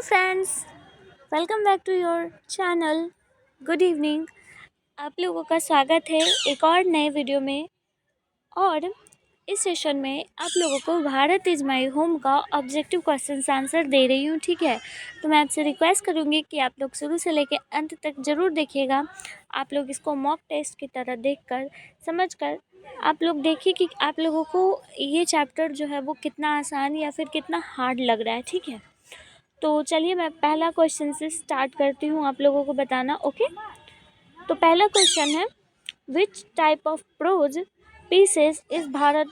Friends, welcome back to your channel. Good evening. आप लोगों का स्वागत है एक और नए वीडियो में। और इस सेशन में आप लोगों को भारत इज़ माई होम का ऑब्जेक्टिव क्वेश्चन आंसर दे रही हूँ, ठीक है। तो मैं आपसे रिक्वेस्ट करूँगी कि आप लोग शुरू से लेकर अंत तक ज़रूर देखिएगा। आप लोग इसको मॉक टेस्ट की तरह देखकर समझकर आप लोग देखिए कि आप लोगों को ये चैप्टर जो है वो कितना आसान या फिर कितना हार्ड लग रहा है, ठीक है। तो चलिए मैं पहला क्वेश्चन से स्टार्ट करती हूँ आप लोगों को बताना, ओके। तो पहला क्वेश्चन है, which type of pros pieces is Bharat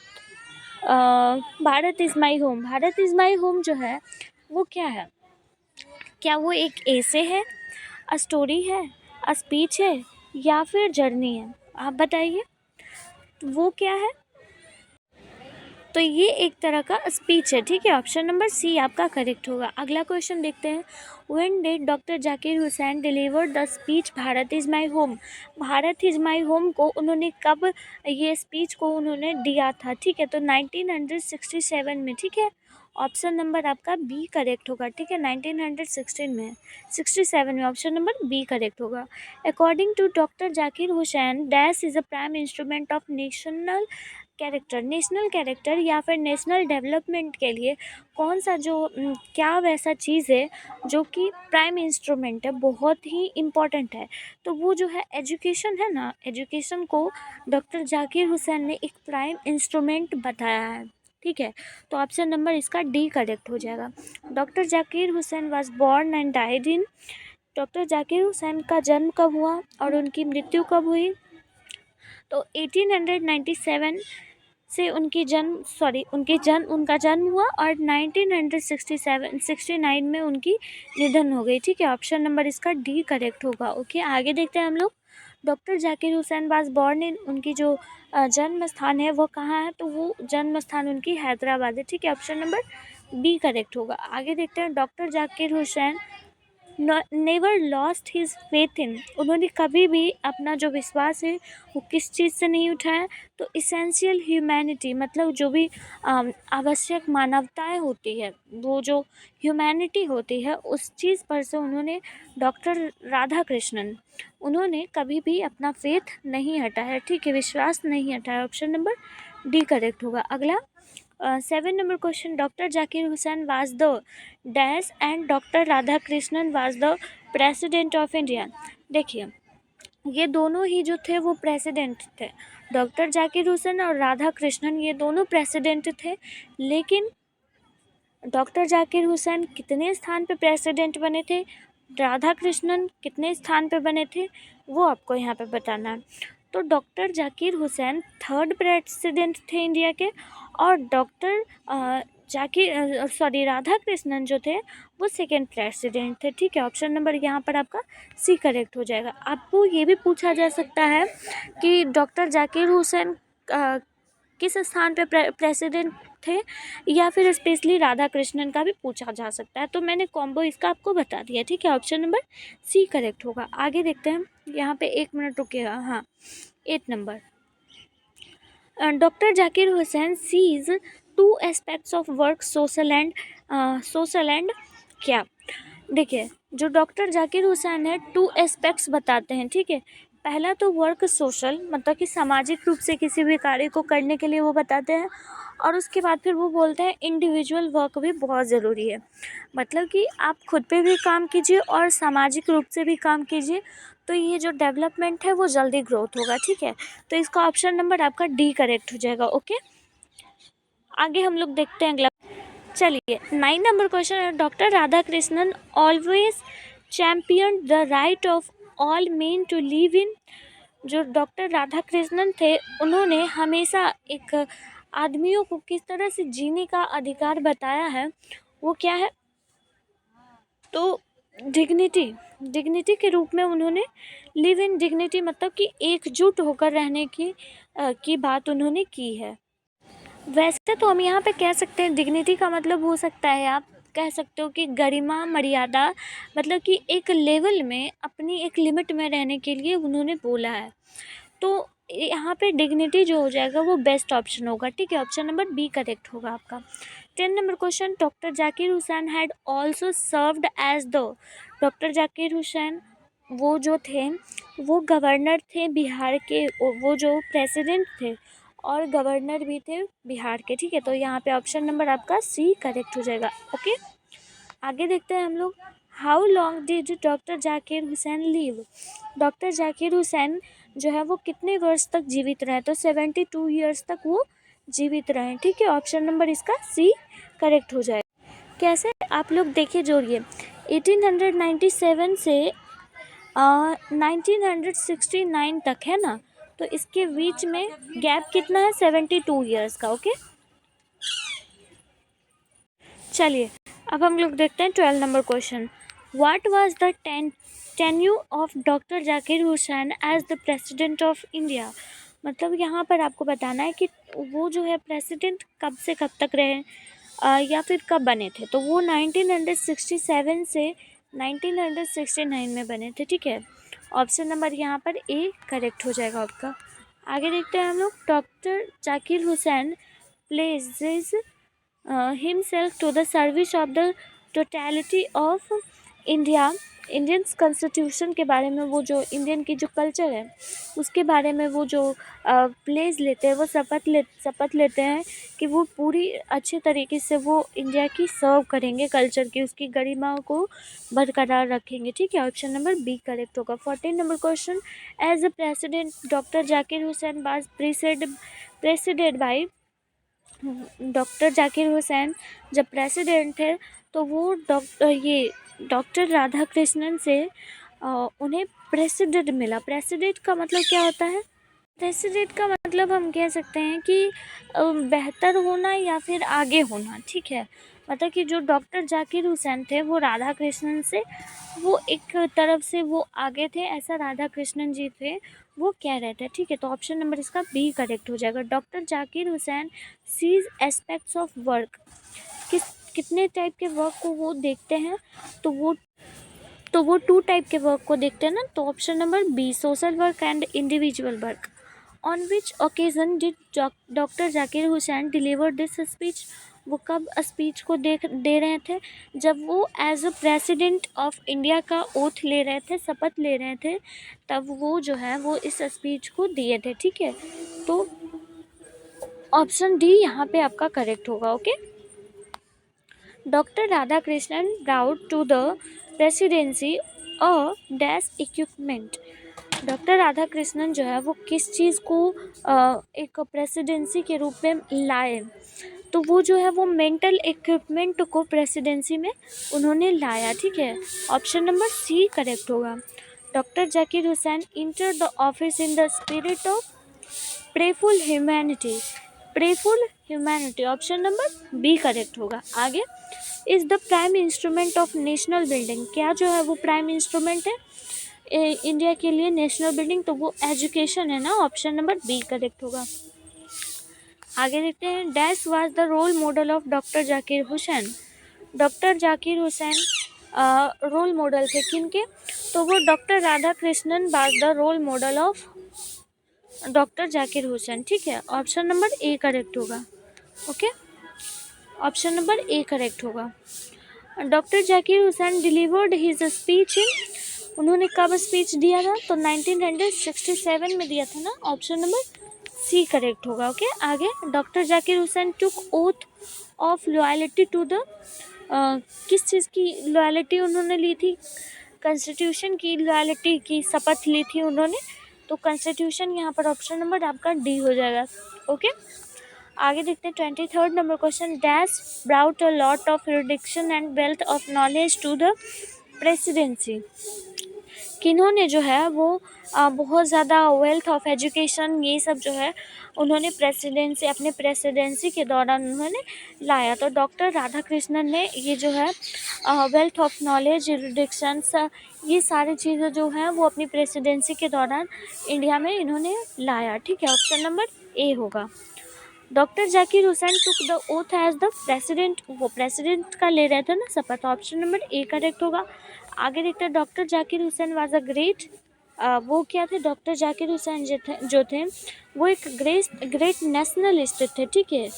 is my home. Bharat is my home जो है वो क्या है? क्या वो एक एसे है, अ स्टोरी है, अ स्पीच है या फिर जर्नी है? आप बताइए वो क्या है। तो ये एक तरह का स्पीच है, ठीक है। ऑप्शन नंबर सी आपका करेक्ट होगा। अगला क्वेश्चन देखते हैं, when did doctor Zakir Hussain deliver the speech Bharat is my home. Bharat is my home को उन्होंने कब, ये स्पीच को उन्होंने दिया था, ठीक है। तो 1967 में, ठीक है। ऑप्शन नंबर आपका बी करेक्ट होगा, ठीक है। 1916 में, 67 में ऑप्शन नंबर बी करेक्ट होगा। According to doctor Zakir Hussain, dash is a prime instrument of national character या फिर नेशनल डेवलपमेंट के लिए कौन सा जो क्या वैसा चीज़ है जो कि प्राइम इंस्ट्रूमेंट है, बहुत ही इम्पॉर्टेंट है। तो वो जो है एजुकेशन है ना, एजुकेशन को डॉक्टर जाकिर हुसैन ने एक प्राइम इंस्ट्रूमेंट बताया है, ठीक है। तो ऑप्शन नंबर इसका डी करेक्ट हो जाएगा। Doctor Zakir Hussain was born and died in. Doctor Zakir Hussain का जन्म कब हुआ और उनकी मृत्यु कब हुई? तो 1897 से उनका जन्म हुआ और 1969 में उनकी निधन हो गई, ठीक है। ऑप्शन नंबर इसका डी करेक्ट होगा, ओके। आगे देखते हैं हम लोग। Doctor Zakir Hussain was born in, उनकी जो जन्म स्थान है वो कहाँ है? तो वो जन्म स्थान उनकी हैदराबाद है, ठीक है। ऑप्शन नंबर बी करेक्ट होगा। आगे देखते हैं, doctor Zakir Hussain never lost his faith in. उन्होंने कभी भी अपना जो विश्वास है वो किस चीज़ से नहीं उठाया? तो इसेंशियल ह्यूमैनिटी, मतलब जो भी आवश्यक मानवताएं होती है, वो जो ह्यूमैनिटी होती है उस चीज़ पर से उन्होंने, डॉक्टर राधा कृष्णन, उन्होंने कभी भी अपना फेथ नहीं हटाया, ठीक है, विश्वास नहीं हटाया। ऑप्शन नंबर डी करेक्ट होगा। अगला 7 number question, doctor Zakir Hussain was the dash and doctor Radha Krishnan was the president of India. देखिए ये दोनों ही जो थे वो प्रेसिडेंट थे। डॉक्टर जाकिर हुसैन और राधा कृष्णन ये दोनों प्रेसिडेंट थे, लेकिन डॉक्टर जाकिर हुसैन कितने स्थान पे प्रेसिडेंट बने थे, राधा कृष्णन कितने स्थान पे बने थे, वो आपको यहाँ पे बताना है। तो doctor Zakir Hussain third president थे इंडिया के, और डॉक्टर राधा कृष्णन जो थे वो सेकेंड प्रेसिडेंट थे, ठीक है। ऑप्शन नंबर यहाँ पर आपका सी करेक्ट हो जाएगा। आपको ये भी पूछा जा सकता है कि डॉक्टर जाकिर हुसैन किस स्थान पे प्रेसिडेंट थे, या फिर स्पेशली राधा कृष्णन का भी पूछा जा सकता है। तो मैंने कॉम्बो इसका आपको बता दिया, ठीक है। ऑप्शन नंबर सी करेक्ट होगा। आगे देखते हैं, यहाँ पे 1 मिनट रुकिएगा। हाँ, 8 number, doctor Zakir Hussain sees two aspects of work, social and क्या? देखिए जो डॉक्टर जाकिर हुसैन है 2 एस्पेक्ट्स बताते हैं, ठीक है। पहला तो वर्क सोशल, मतलब कि सामाजिक रूप से किसी भी कार्य को करने के लिए वो बताते हैं, और उसके बाद फिर वो बोलते हैं इंडिविजुअल वर्क भी बहुत ज़रूरी है, मतलब कि आप खुद पे भी काम कीजिए और सामाजिक रूप से भी काम कीजिए, तो ये जो डेवलपमेंट है वो जल्दी ग्रोथ होगा, ठीक है। तो इसका ऑप्शन नंबर आपका डी करेक्ट हो जाएगा, ओके। आगे हम लोग देखते हैं अगला। चलिए 9 नंबर क्वेश्चन है, doctor Radha Krishnan always champion the right of all men to live in. जो डॉक्टर राधा कृष्णन थे उन्होंने हमेशा एक आदमियों को किस तरह से जीने का अधिकार बताया है, वो क्या है? तो डिग्निटी के रूप में उन्होंने लिव इन डिग्निटी, मतलब कि एकजुट होकर रहने की बात उन्होंने की है। वैसे तो हम यहाँ पे कह सकते हैं डिग्निटी का मतलब हो सकता है, आप कह सकते हो कि गरिमा मर्यादा, मतलब कि एक लेवल में अपनी एक लिमिट में रहने के लिए उन्होंने बोला है। तो यहाँ पे डिग्निटी जो हो जाएगा वो बेस्ट ऑप्शन होगा, ठीक है। ऑप्शन नंबर बी करेक्ट होगा आपका। 10 number question, Dr. Zakir Hussain had also served as the, doctor Zakir Hussain वो जो थे वो गवर्नर थे बिहार के, वो जो प्रेसिडेंट थे और गवर्नर भी थे बिहार के, ठीक है। तो यहाँ पे ऑप्शन नंबर आपका सी करेक्ट हो जाएगा। ओके, आगे देखते हैं हम लोग। How long did doctor Zakir Hussain live, doctor Zakir Hussain जो है वो कितने वर्ष तक जीवित रहे, तो 72 ईयर्स तक वो जीवित रहे, ठीक है। ऑप्शन नंबर इसका सी करेक्ट हो जाएगा। कैसे, आप लोग देखिए जोड़िए, 1897 से 1969 तक है ना, तो इसके बीच में गैप कितना है, 72 ईयर्स का। ओके, चलिए अब हम लोग देखते हैं 12 number question. What was the tenure of doctor Zakir Hussain as the president of India, मतलब यहाँ पर आपको बताना है कि वो जो है प्रेसिडेंट कब से कब तक रहे, या फिर कब बने थे। तो वो 1967 से 1969 में बने थे, ठीक है। ऑप्शन नंबर यहाँ पर ए करेक्ट हो जाएगा आपका। आगे देखते हैं हम लोग। Doctor Zakir Hussain places himself to the service of the totality of India, Indian constitution के बारे में, वो जो इंडियन की जो कल्चर है उसके बारे में वो जो प्लेस लेते हैं, वो शपथ लेते हैं कि वो पूरी अच्छे तरीके से वो इंडिया की सर्व करेंगे, कल्चर की उसकी गरिमा को बरकरार रखेंगे, ठीक है। ऑप्शन नंबर बी करेक्ट होगा। 14 number question, as a president doctor Zakir Hussain was president by, doctor Zakir Hussain जब प्रेसिडेंट थे तो वो डॉक्टर राधा कृष्णन से उन्हें प्रेसिडेंट मिला। प्रेसिडेंट का मतलब क्या होता है, प्रेसिडेंट का मतलब हम कह सकते हैं कि बेहतर होना या फिर आगे होना, ठीक है। मतलब कि जो डॉक्टर जाकिर हुसैन थे वो राधा कृष्णन से वो एक तरफ से वो आगे थे, ऐसा राधा कृष्णन जी थे वो कह रहे थे, ठीक है। तो ऑप्शन नंबर इसका बी करेक्ट हो जाएगा। Doctor Zakir Hussain sees aspects of work, कितने टाइप के वर्क को वो देखते हैं, तो वो 2 टाइप के वर्क को देखते हैं ना, तो option number B, social work and individual work. On which occasion did doctor Zakir Hussain deliver this speech, वो कब स्पीच को दे रहे थे, जब वो as a president of India का ओथ ले रहे थे, शपथ ले रहे थे, तब वो जो है वो इस स्पीच को दिए थे, ठीक है। तो ऑप्शन डी यहाँ पे आपका करेक्ट होगा। Okay, doctor Radha Krishnan brought to the presidency a dash equipment, doctor Radha Krishnan जो है वो किस चीज़ को एक प्रेसिडेंसी के रूप में लाए, तो वो जो है वो मेंटल इक्विपमेंट को प्रेसिडेंसी में उन्होंने लाया, ठीक है। ऑप्शन नंबर सी करेक्ट होगा। Doctor Zakir Hussain enter the office in the spirit of prayerful humanity, prayerful humanity, option number B correct होगा। आगे, is the prime instrument of national building, क्या जो है वो प्राइम इंस्ट्रूमेंट है इंडिया के लिए नेशनल बिल्डिंग, तो वो एजुकेशन है ना, ऑप्शन नंबर बी करेक्ट होगा। आगे देखते हैं। Dash was the role model of doctor Zakir Hussain, doctor Zakir Hussain role model थे किनके, तो वो doctor Radha Krishnan was the role model of doctor Zakir Hussain, ठीक है। ऑप्शन नंबर ए करेक्ट होगा। Okay, option number A correct होगा। Doctor Zakir Hussain delivered his speech in, उन्होंने कब स्पीच दिया था, तो 1967 में दिया था ना, ऑप्शन नंबर सी करेक्ट होगा। ओके, आगे, doctor Zakir Hussain took oath of loyalty to the, किस चीज़ की लॉयल्टी उन्होंने ली थी, कॉन्स्टिट्यूशन की लॉयल्टी की शपथ ली थी उन्होंने, तो कॉन्स्टिट्यूशन यहाँ पर ऑप्शन नंबर आपका डी हो जाएगा। ओके, आगे देखते हैं 23rd number question. Dash brought a lot of erudition and wealth of knowledge to the presidency, किन्होंने जो है वो बहुत ज़्यादा वेल्थ ऑफ एजुकेशन ये सब जो है उन्होंने प्रेसिडेंसी, अपने प्रेसिडेंसी के दौरान उन्होंने लाया, तो डॉक्टर राधा कृष्णन ने ये जो है वेल्थ ऑफ नॉलेज, रिडिक्शंस, ये सारी चीज़ें जो हैं वो अपनी प्रेसिडेंसी के दौरान इंडिया में इन्होंने लाया, ठीक है। ऑप्शन नंबर ए होगा। Doctor Zakir Hussain took the oath as the president, वो प्रेसिडेंट का ले रहे थे ना शपथ, ऑप्शन नंबर ए करेक्ट होगा। आगे देखते हैं। Doctor Zakir Hussain was a great वो क्या थे, डॉक्टर जाकिर हुसैन जो थे वो एक ग्रेट नेशनलिस्ट थे, ठीक है।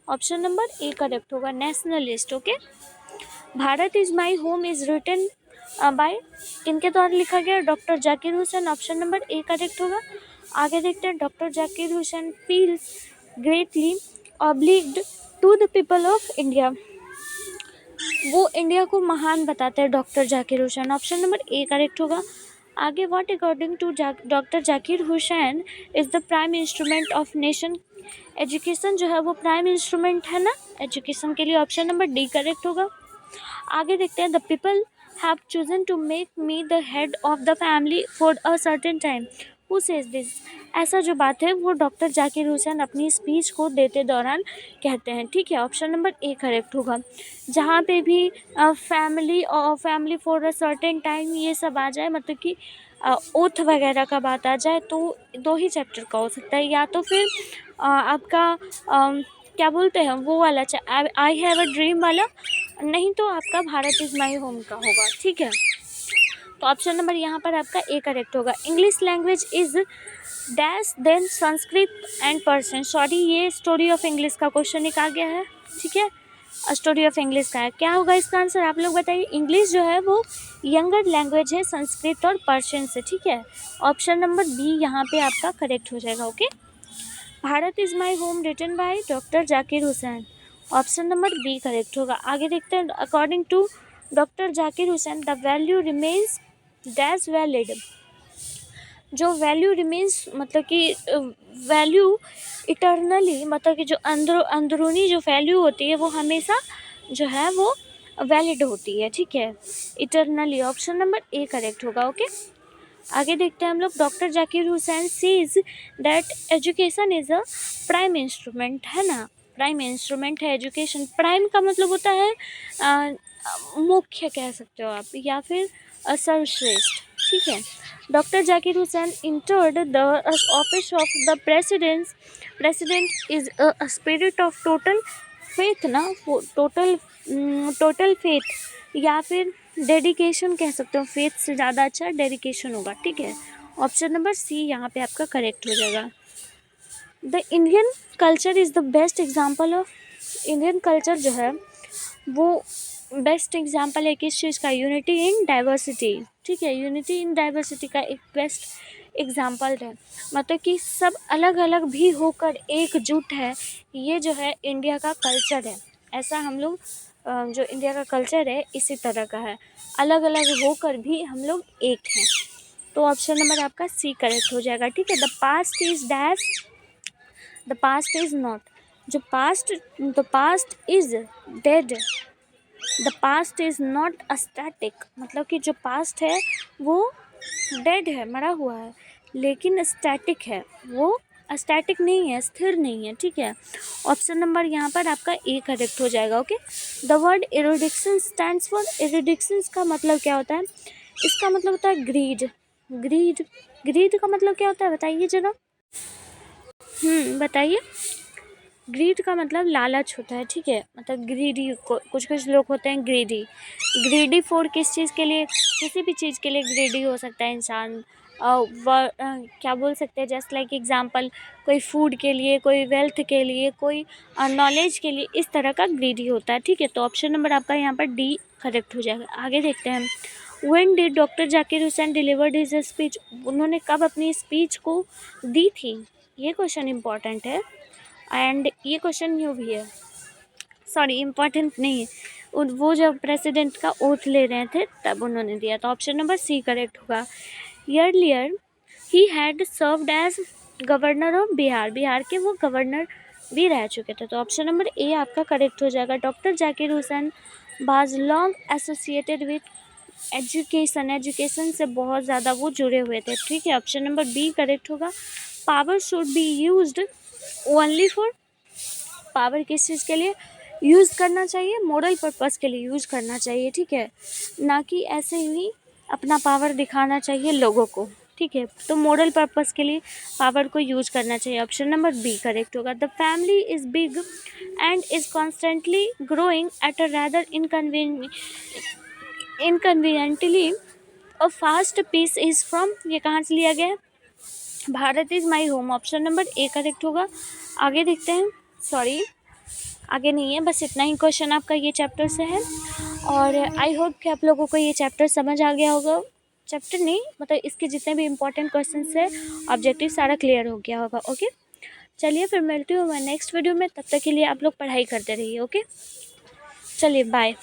ऑप्शन नंबर ए करेक्ट होगा, nationalist. Okay. Bharat is my home is written by किनके द्वारा लिखा गया, doctor Zakir Hussain. Option number A correct होगा। आगे देखते हैं, doctor Zakir Hussain feels greatly obliged to the people of India. वो इंडिया को महान बताते हैं doctor Zakir Hussain. Option number A correct होगा। आगे, what according to doctor Zakir Hussain is the prime instrument of nation. Education जो है वो प्राइम इंस्ट्रूमेंट है ना एजुकेशन के लिए। ऑप्शन नंबर डी करेक्ट होगा। आगे देखते हैं, the people have chosen to make me the head of the family for a certain time. Who says this. ऐसा जो बात है वो डॉक्टर जाकिर हुसैन अपनी स्पीच को देते दौरान कहते हैं, ठीक है। ऑप्शन नंबर ए करेक्ट होगा। जहाँ पे भी फैमिली और family for a certain time ये सब आ जाए, मतलब कि ओथ वगैरह का बात आ जाए, तो दो ही चैप्टर का हो सकता है, या तो फिर आपका क्या बोलते हैं वो वाला आई हैव अ ड्रीम वाला, नहीं तो आपका भारत इज़ माई होम का होगा, ठीक है। तो ऑप्शन नंबर यहाँ पर आपका ए करेक्ट होगा। English language is dash than Sanskrit and Persian. Sorry, ये स्टोरी ऑफ इंग्लिश का क्वेश्चन एक आ गया है, ठीक है। स्टोरी ऑफ इंग्लिश का है, क्या होगा इसका आंसर आप लोग बताइए। इंग्लिश जो है वो यंगर लैंग्वेज है संस्कृत और पर्शियन से, ठीक है। ऑप्शन नंबर बी यहाँ पे आपका करेक्ट हो जाएगा। Okay. Bharat is my home written by doctor Zakir Hussain. Option number B correct होगा। आगे देखते हैं, according to doctor Zakir Hussain the value remains dash valid. जो वैल्यू रिमेन्स मतलब कि वैल्यू इटर्नली, मतलब कि जो अंदरूनी जो वैल्यू होती है वो हमेशा जो है वो वैलिड होती है, ठीक है, eternally. Option number A correct होगा। ओके। आगे देखते हैं हम लोग, doctor Zakir Hussain says that education is a prime instrument, है ना। प्राइम इंस्ट्रूमेंट है एजुकेशन। प्राइम का मतलब होता है मुख्य कह सकते हो आप, या फिर सर्वश्रेष्ठ, ठीक है। Doctor Zakir Hussain entered the office of the president is a spirit of total faith ना, टोटल फेथ या फिर डेडिकेशन कह सकते हो। फेथ से ज़्यादा अच्छा डेडिकेशन होगा, ठीक है। ऑप्शन नंबर सी यहाँ पे आपका करेक्ट हो जाएगा। The Indian culture is the best example of. Indian culture जो है वो बेस्ट एग्जाम्पल है किस चीज़ का, यूनिटी इन डाइवर्सिटी, ठीक है। यूनिटी इन डाइवर्सिटी का एक बेस्ट एग्जाम्पल है, मतलब कि सब अलग अलग भी होकर एकजुट है, ये जो है इंडिया का कल्चर है। ऐसा हम लोग जो इंडिया का कल्चर है इसी तरह का है, अलग अलग होकर भी हम लोग एक हैं। तो ऑप्शन नंबर आपका सी करेक्ट हो जाएगा, ठीक है। The past is dash, the past is not. जो the past is dead, the past is not a static, मतलब कि जो पास्ट है वो डेड है, मरा हुआ है, लेकिन स्टैटिक है, वो स्टैटिक नहीं है, स्थिर नहीं है, ठीक है। ऑप्शन नंबर यहाँ पर आपका ए करेक्ट हो जाएगा। Okay. The word erudition stands for. Erudition का मतलब क्या होता है, इसका मतलब होता है ग्रीड। ग्रीड का मतलब क्या होता है बताइए जरा। बताइए। ग्रीड का मतलब लालच होता है, ठीक है। मतलब ग्रीडी कुछ लोग होते हैं ग्रीडी। ग्रीडी फॉर किस चीज़ के लिए, किसी भी चीज़ के लिए ग्रीडी हो सकता है इंसान। क्या बोल सकते हैं, जस्ट लाइक एग्जांपल, कोई फूड के लिए, कोई वेल्थ के लिए, कोई नॉलेज के लिए, इस तरह का ग्रीडी होता है, ठीक है। तो ऑप्शन नंबर आपका यहाँ पर डी करेक्ट हो जाएगा। आगे देखते हैं हम। When did doctor Zakir Hussain delivered his speech. उन्होंने कब अपनी स्पीच को दी थी, ये क्वेश्चन इंपॉर्टेंट है, एंड ये क्वेश्चन न्यू भी है, सॉरी इम्पॉर्टेंट नहीं है। वो जब प्रेसिडेंट का ओथ ले रहे थे तब उन्होंने दिया, तो ऑप्शन नंबर सी करेक्ट होगा। Earlier he had served as governor of Bihar. Bihar के वो गवर्नर भी रह चुके थे, तो ऑप्शन नंबर ए आपका करेक्ट हो जाएगा। Doctor Zakir Hussain was long associated with education से बहुत ज़्यादा वो जुड़े हुए थे, ठीक है। ऑप्शन नंबर बी करेक्ट होगा। Power should be used only for. Power किस चीज़ के लिए यूज़ करना चाहिए, मोरल पर्पस के लिए यूज़ करना चाहिए, ठीक है, ना कि ऐसे ही अपना पावर दिखाना चाहिए लोगों को, ठीक है। तो मोरल पर्पस के लिए पावर को यूज़ करना चाहिए। ऑप्शन नंबर बी करेक्ट होगा। The family is big and is constantly growing at a rather inconveniently a fast pace is from, ये कहाँ से लिया गया है? Bharat is my home, option number A correct होगा। आगे देखते हैं, सॉरी आगे नहीं है, बस इतना ही क्वेश्चन आपका ये चैप्टर से है। और आई होप कि आप लोगों को ये चैप्टर समझ आ गया होगा, चैप्टर नहीं मतलब इसके जितने भी इंपॉर्टेंट क्वेश्चन है ऑब्जेक्टिव सारा क्लियर हो गया होगा। ओके, चलिए फिर मिलती हूँ मैं नेक्स्ट वीडियो में, तब तक के लिए आप लोग पढ़ाई करते रहिए। ओके, चलिए बाय।